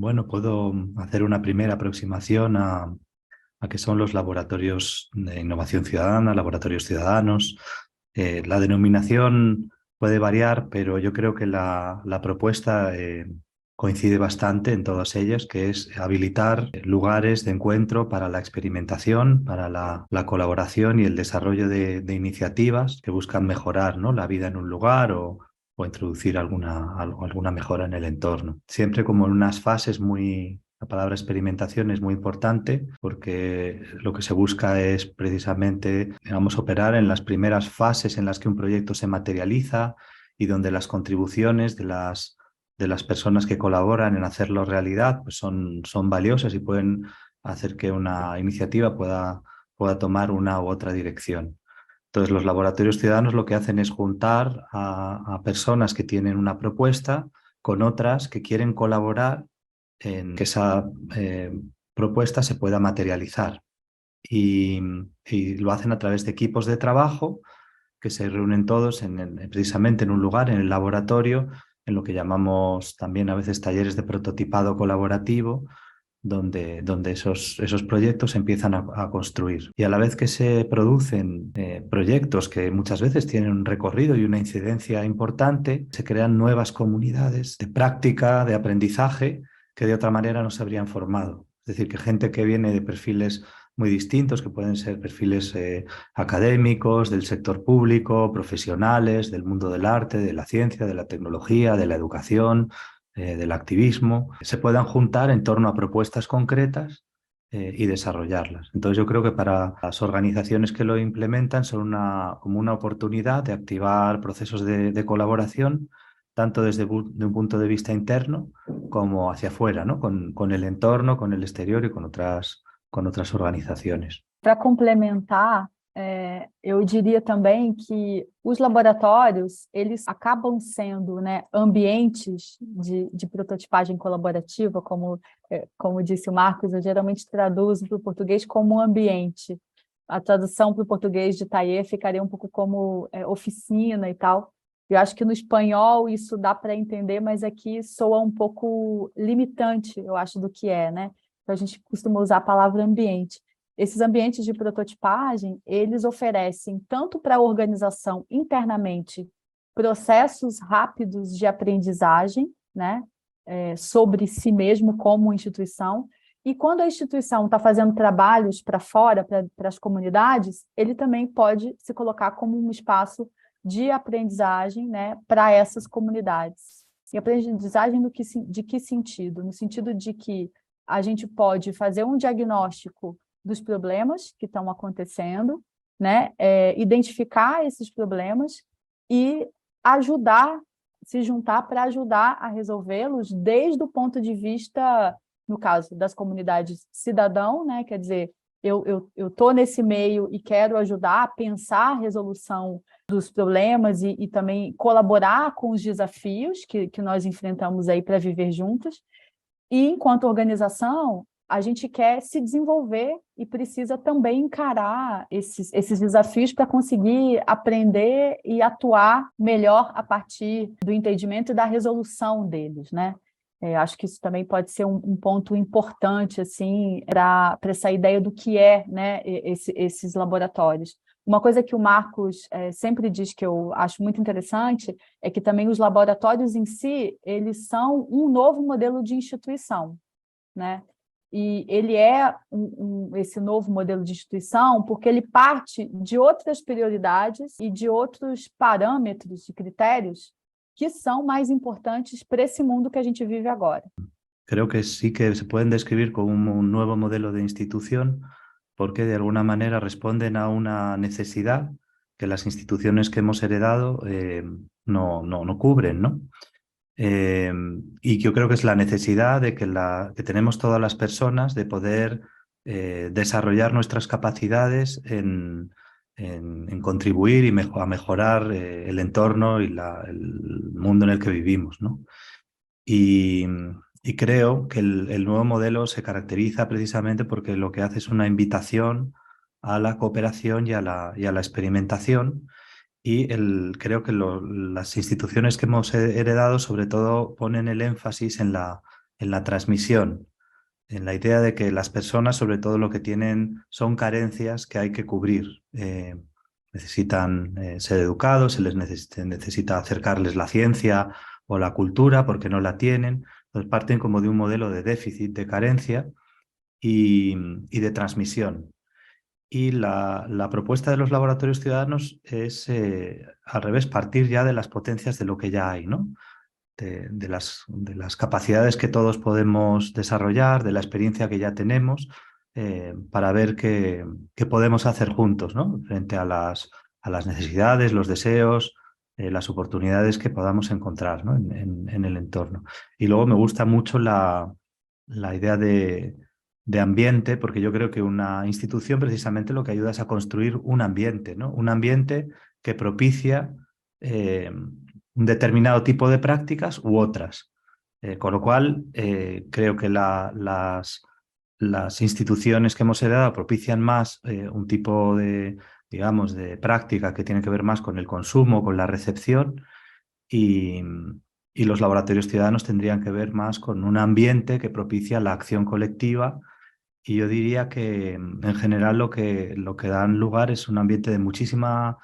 Bueno, puedo hacer una primera aproximación a qué son los laboratorios de innovación ciudadana, laboratorios ciudadanos. La denominación puede variar, pero yo creo que la propuesta coincide bastante en todas ellas, que es habilitar lugares de encuentro para la experimentación, para la colaboración y el desarrollo de iniciativas que buscan mejorar, ¿no?, la vida en un lugar o introducir alguna mejora en el entorno. Siempre como en unas fases muy... La palabra experimentación es muy importante porque lo que se busca es precisamente, digamos, operar en las primeras fases en las que un proyecto se materializa y donde las contribuciones de las personas que colaboran en hacerlo realidad pues son valiosas y pueden hacer que una iniciativa pueda tomar una u otra dirección. Entonces, los laboratorios ciudadanos lo que hacen es juntar a personas que tienen una propuesta con otras que quieren colaborar en que esa propuesta se pueda materializar. Y lo hacen a través de equipos de trabajo que se reúnen todos precisamente en un lugar, en el laboratorio, en lo que llamamos también a veces talleres de prototipado colaborativo, donde esos proyectos se empiezan a construir. Y a la vez que se producen proyectos que muchas veces tienen un recorrido y una incidencia importante, se crean nuevas comunidades de práctica, de aprendizaje, que de otra manera no se habrían formado. Es decir, que gente que viene de perfiles muy distintos, que pueden ser perfiles académicos, del sector público, profesionales, del mundo del arte, de la ciencia, de la tecnología, de la educación, del activismo, se puedan juntar en torno a propuestas concretas y desarrollarlas. Entonces yo creo que para las organizaciones que lo implementan son como una oportunidad de activar procesos de colaboración, tanto desde de un punto de vista interno como hacia afuera, ¿no?, con el entorno, con el exterior y con otras organizaciones. Para complementar, eu diria também que os laboratórios, eles acabam sendo, né, ambientes de prototipagem colaborativa, como disse o Marcos, eu geralmente traduzo para o português como ambiente. A tradução para o português de taller ficaria um pouco como oficina e tal. Eu acho que no espanhol isso dá para entender, mas aqui soa um pouco limitante, eu acho, do que é, né? Então a gente costuma usar a palavra ambiente. Esses ambientes de prototipagem, eles oferecem tanto para a organização internamente processos rápidos de aprendizagem, né, sobre si mesmo como instituição, e quando a instituição está fazendo trabalhos para fora, para as comunidades, ele também pode se colocar como um espaço de aprendizagem, né, para essas comunidades. E aprendizagem de que sentido? No sentido de que a gente pode fazer um diagnóstico dos problemas que estão acontecendo, né? Identificar esses problemas e se juntar para ajudar a resolvê-los desde o ponto de vista, no caso, das comunidades cidadão, né? Quer dizer, eu estou nesse meio e quero ajudar a pensar a resolução dos problemas e também colaborar com os desafios que nós enfrentamos aí para viver juntos. E, enquanto organização, a gente quer se desenvolver e precisa também encarar esses desafios para conseguir aprender e atuar melhor a partir do entendimento e da resolução deles, né? Acho que isso também pode ser um ponto importante assim, para essa ideia do que é, né, esses laboratórios. Uma coisa que o Marcos sempre diz que eu acho muito interessante é que também os laboratórios em si, eles são um novo modelo de instituição, né? E ele é esse novo modelo de instituição porque ele parte de outras prioridades e de outros parâmetros e critérios que são mais importantes para esse mundo que a gente vive agora. Creo que sí que se pueden describir como un nuevo modelo de institución porque de alguna manera responden a una necesidad que las instituciones que hemos heredado no cubren, ¿no? Y yo creo que es la necesidad de que tenemos todas las personas de poder desarrollar nuestras capacidades en contribuir a mejorar el entorno y el mundo en el que vivimos, ¿no? Y creo que el nuevo modelo se caracteriza precisamente porque lo que hace es una invitación a la cooperación y a la experimentación. Y creo que las instituciones que hemos heredado sobre todo ponen el énfasis en la en la transmisión, en la idea de que las personas, sobre todo, lo que tienen son carencias que hay que cubrir. Necesitan ser educados, se les necesita acercarles la ciencia o la cultura porque no la tienen. Entonces parten como de un modelo de déficit, de carencia y de transmisión. Y la propuesta de los laboratorios ciudadanos es, al revés, partir ya de las potencias de lo que ya hay, ¿no? De las capacidades que todos podemos desarrollar, de la experiencia que ya tenemos, para ver qué podemos hacer juntos, ¿no? Frente a las necesidades, los deseos, las oportunidades que podamos encontrar, ¿no? en el entorno. Y luego me gusta mucho la idea de ambiente, porque yo creo que una institución precisamente lo que ayuda es a construir un ambiente, ¿no? Un ambiente que propicia un determinado tipo de prácticas u otras. Con lo cual, creo que las instituciones que hemos heredado propician más un tipo de, digamos, de práctica que tiene que ver más con el consumo, con la recepción, y, y los laboratorios ciudadanos tendrían que ver más con un ambiente que propicia la acción colectiva. Y yo diría que en general lo que dan lugar es un ambiente de muchísima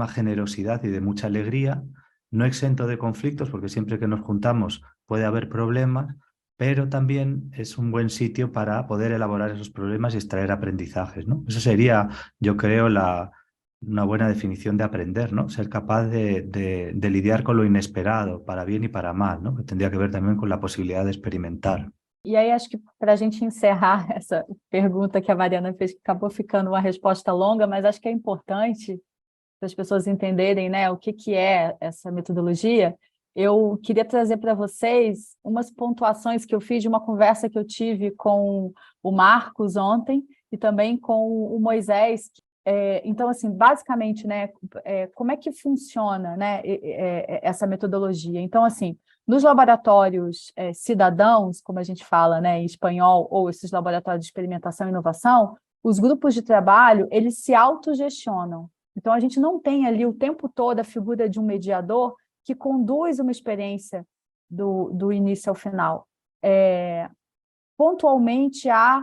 generosidad y de mucha alegría, no exento de conflictos, porque siempre que nos juntamos puede haber problemas, pero también es un buen sitio para poder elaborar esos problemas y extraer aprendizajes, ¿no? Eso sería, yo creo, una buena definición de aprender, ¿no? Ser capaz de lidiar con lo inesperado, para bien y para mal, ¿no? Que tendría que ver también con la posibilidad de experimentar. E aí, acho que para a gente encerrar essa pergunta que a Mariana fez, que acabou ficando uma resposta longa, mas acho que é importante para as pessoas entenderem, né, o que é essa metodologia. Eu queria trazer para vocês umas pontuações que eu fiz de uma conversa que eu tive com o Marcos ontem e também com o Moisés. Então, assim, basicamente, né, como é que funciona, né, essa metodologia? Então, assim, nos laboratórios cidadãos, como a gente fala, né, em espanhol, ou esses laboratórios de experimentação e inovação, os grupos de trabalho, eles se autogestionam. Então, a gente não tem ali o tempo todo a figura de um mediador que conduz uma experiência do início ao final. Pontualmente, há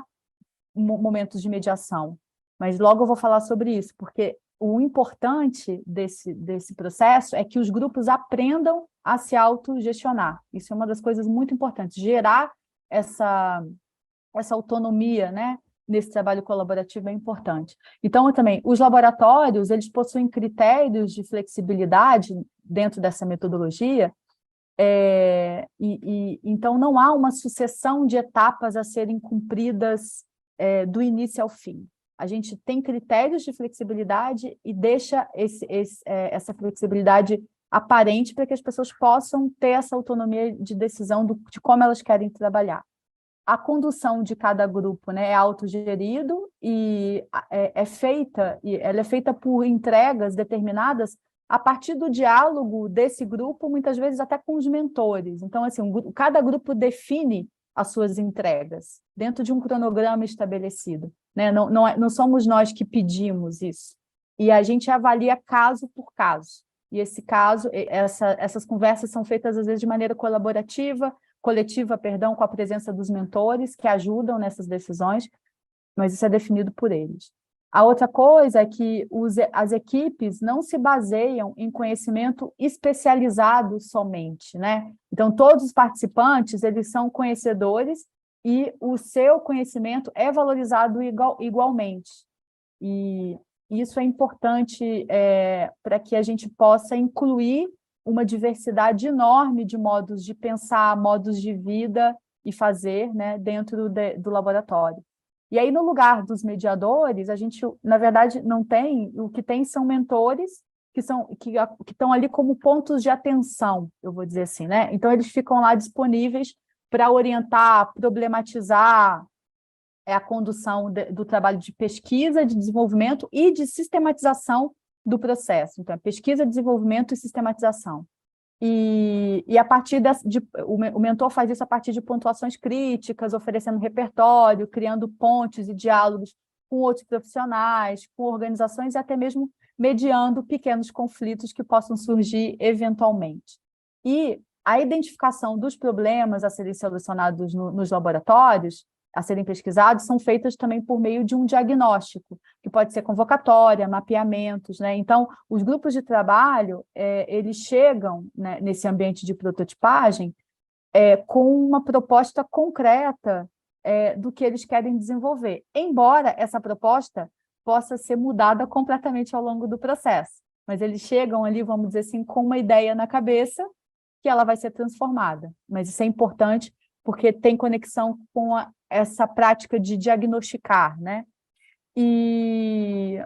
momentos de mediação, mas logo eu vou falar sobre isso, porque o importante desse processo é que os grupos aprendam a se autogestionar. Isso é uma das coisas muito importantes, gerar essa autonomia, né, nesse trabalho colaborativo é importante. Então, também, os laboratórios, eles possuem critérios de flexibilidade dentro dessa metodologia, então não há uma sucessão de etapas a serem cumpridas do início ao fim. A gente tem critérios de flexibilidade e deixa essa flexibilidade aparente para que as pessoas possam ter essa autonomia de decisão de como elas querem trabalhar. A condução de cada grupo, né, é autogerido e ela é feita por entregas determinadas a partir do diálogo desse grupo, muitas vezes até com os mentores. Então, assim, cada grupo define as suas entregas dentro de um cronograma estabelecido, né? Não somos nós que pedimos isso. E a gente avalia caso por caso. E essas conversas são feitas, às vezes, de maneira coletiva, com a presença dos mentores que ajudam nessas decisões, mas isso é definido por eles. A outra coisa é que as equipes não se baseiam em conhecimento especializado somente, né? Então, todos os participantes, eles são conhecedores e o seu conhecimento é valorizado igualmente. E isso é importante para que a gente possa incluir uma diversidade enorme de modos de pensar, modos de vida e fazer, né, dentro do laboratório. E aí, no lugar dos mediadores, a gente, na verdade, não tem, o que tem são mentores que estão ali como pontos de atenção, eu vou dizer assim, né? Então, eles ficam lá disponíveis para orientar, problematizar a condução do trabalho de pesquisa, de desenvolvimento e de sistematização do processo. Então, pesquisa, desenvolvimento e sistematização. E a partir o mentor faz isso a partir de pontuações críticas, oferecendo repertório, criando pontes e diálogos com outros profissionais, com organizações e até mesmo mediando pequenos conflitos que possam surgir eventualmente. E a identificação dos problemas a serem solucionados nos laboratórios, a serem pesquisados, são feitas também por meio de um diagnóstico, que pode ser convocatória, mapeamentos, né? Então, os grupos de trabalho, eles chegam, né, nesse ambiente de prototipagem com uma proposta concreta do que eles querem desenvolver, embora essa proposta possa ser mudada completamente ao longo do processo. Mas eles chegam ali, vamos dizer assim, com uma ideia na cabeça que ela vai ser transformada. Mas isso é importante porque tem conexão com essa prática de diagnosticar, né? E,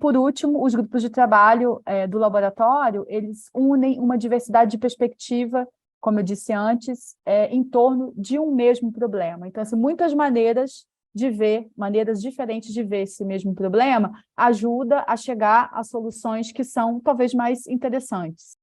por último, os grupos de trabalho do laboratório, eles unem uma diversidade de perspectiva, como eu disse antes, em torno de um mesmo problema. Então, assim, muitas maneiras diferentes de ver esse mesmo problema, ajuda a chegar a soluções que são talvez mais interessantes.